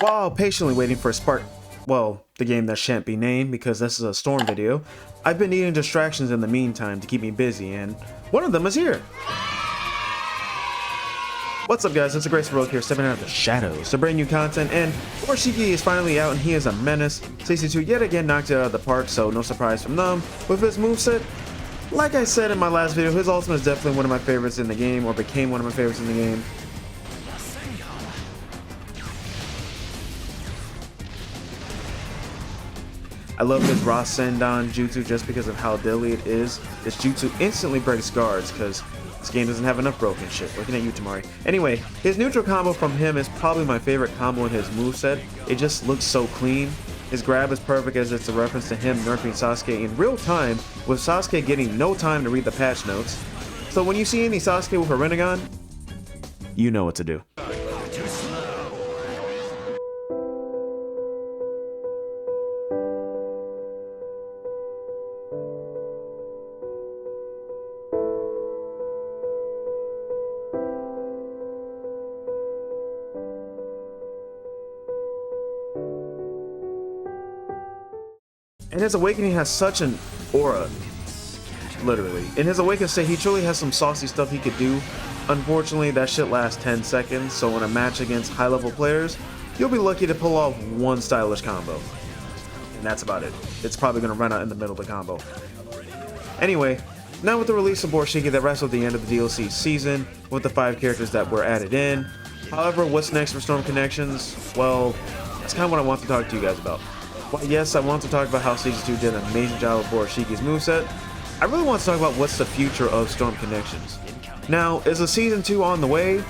While patiently waiting for Spark, well, the game that shan't be named because this is a Storm video, I've been needing distractions in the meantime to keep me busy, and one of them is here. What's up guys, it's a Grace Rogue here, stepping out of the shadows to bring you content, and Urashiki is finally out and he is a menace. CC2 yet again knocked it out of the park, so no surprise from them. With his moveset, like I said in my last video, his ultimate is definitely one of my favorites in the game, or became one of my favorites in the game. I love his Rasendan jutsu just because of how deadly it is. This jutsu instantly breaks guards because this game doesn't have enough broken shit. Looking at you, Tamari. Anyway, his neutral combo from him is probably my favorite combo in his moveset. It just looks so clean. His grab is perfect as it's a reference to him nerfing Sasuke in real time, with Sasuke getting no time to read the patch notes. So when you see any Sasuke with a Rinnegan, you know what to do. And his awakening has such an aura, literally. In his awakened state, he truly has some saucy stuff he could do. Unfortunately, that shit lasts 10 seconds, so in a match against high-level players, you'll be lucky to pull off one stylish combo. And that's about it. It's probably going to run out in the middle of the combo. Anyway, now with the release of Borushiki that wraps up the end of the DLC season, with the 5 characters that were added in. However, what's next for Storm Connections? Well, that's kind of what I want to talk to you guys about. Well, yes, I want to talk about how Season 2 did an amazing job with Borushiki's moveset. I really want to talk about what's the future of Storm Connections. Now, is a Season 2 on the way?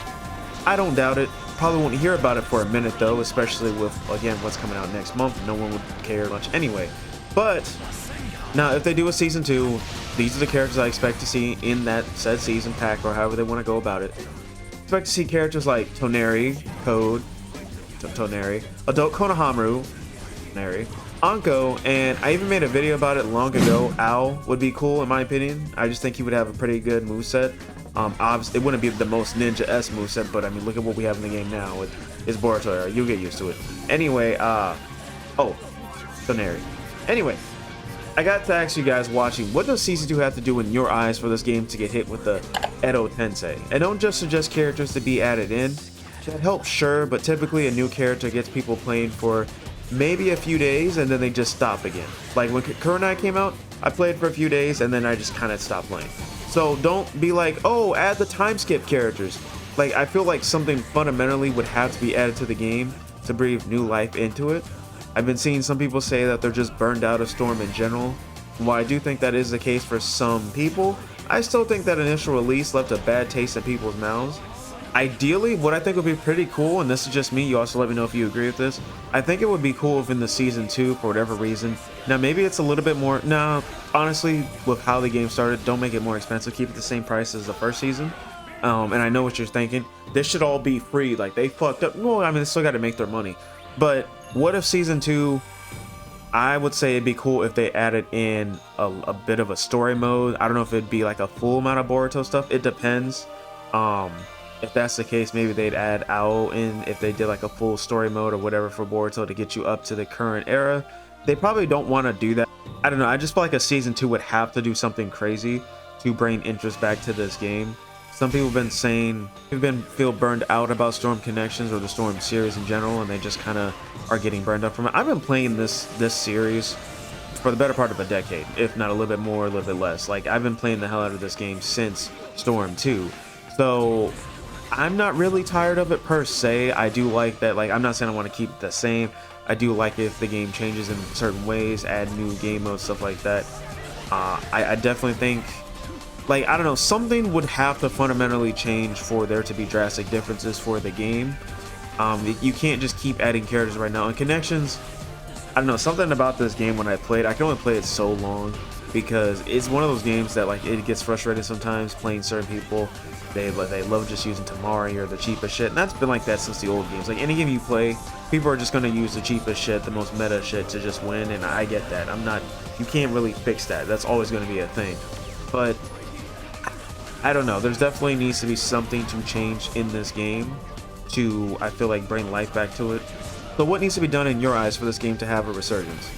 I don't doubt it. Probably won't hear about it for a minute though, especially with, again, what's coming out next month. No one would care much anyway. But, now if they do a Season 2, these are the characters I expect to see in that said season pack, or however they want to go about it. Expect to see characters like Toneri, Code, Toneri, Adult Konohamaru, Anko, and I even made a video about it long ago. Ao would be cool in my opinion. I just think he would have a pretty good moveset. Obviously, it wouldn't be the most ninja-esque moveset, but I mean, look at what we have in the game now with his Boruto era. You'll get used to it. Anyway, oh, Toneri. Anyway, I got to ask you guys watching, what does Season 2 have to do in your eyes for this game to get hit with the Edo Tensei? And don't just suggest characters to be added in. That helps, sure, but typically a new character gets people playing for maybe a few days and then they just stop again. Like when Kurenai came out, I played for a few days and then I just kind of stopped playing. So don't be like, oh, add the time skip characters. Like, I feel like something fundamentally would have to be added to the game to breathe new life into it. I've been seeing some people say that they're just burned out of Storm in general. While I do think that is the case for some people, I still think that initial release left a bad taste in people's mouths. Ideally, what I think would be pretty cool, and this is just me, you also let me know if you agree with this, I think it would be cool if in the Season 2, for whatever reason, now maybe it's a little bit more, no, honestly, with how the game started, don't make it more expensive, keep it the same price as the first season. And I know what you're thinking, this should all be free, like they fucked up, well, I mean, they still got to make their money. But what if Season 2, I would say it'd be cool if they added in a bit of a story mode. I don't know if it'd be like a full amount of Boruto stuff, it depends. If that's the case, maybe they'd add Ao in if they did like a full story mode or whatever for Boruto to get you up to the current era. They probably don't want to do that. I don't know, I just feel like a Season 2 would have to do something crazy to bring interest back to this game. Some people have been saying feel burned out about Storm Connections or the Storm series in general, and they just kind of are getting burned up from it. I've been playing this series for the better part of a decade, if not a little bit more, a little bit less. Like, I've been playing the hell out of this game since Storm 2. So I'm not really tired of it per se. I do like that, like, I'm not saying I want to keep it the same. I do like if the game changes in certain ways, add new game modes, stuff like that. I definitely think, like, I don't know, something would have to fundamentally change for there to be drastic differences for the game. You can't just keep adding characters right now. And Connections, I don't know, something about this game when I played, I can only play it so long because it's one of those games that, like, it gets frustrating sometimes playing certain people. They love just using Tamari or the cheapest shit, and that's been like that since the old games. Like, any game you play, people are just going to use the cheapest shit, the most meta shit to just win, and I get that. You can't really fix that. That's always going to be a thing. But I don't know, there's definitely needs to be something to change in this game to, I feel like, bring life back to it. So what needs to be done in your eyes for this game to have a resurgence?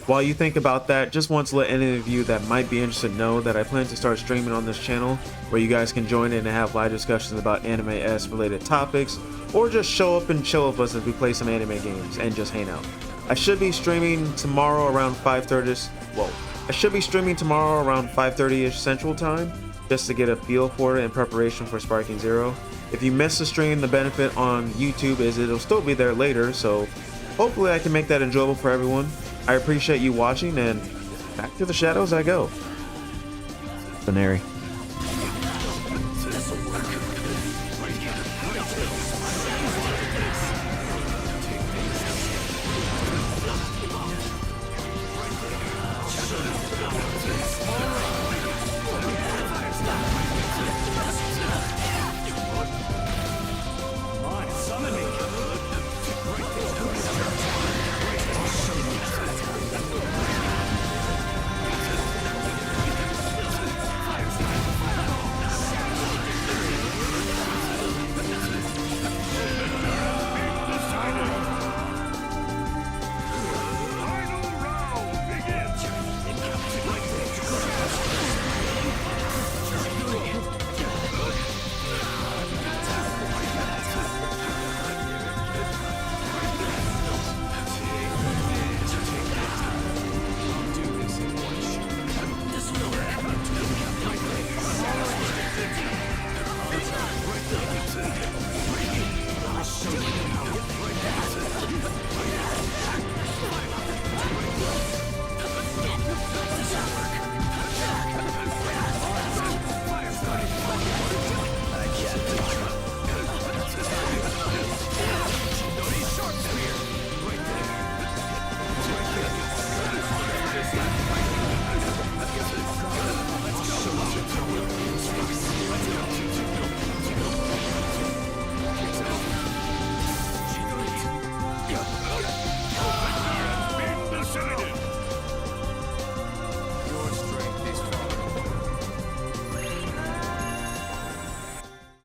While you think about that, just want to let any of you that might be interested know that I plan to start streaming on this channel, where you guys can join in and have live discussions about anime-esque related topics, or just show up and chill with us as we play some anime games and just hang out. I should be streaming tomorrow around 5:30. I should be streaming tomorrow around 5:30ish Central Time, just to get a feel for it in preparation for Sparking Zero. If you miss the stream, the benefit on YouTube is it'll still be there later, so hopefully I can make that enjoyable for everyone. I appreciate you watching, and back to the shadows I go. Binary.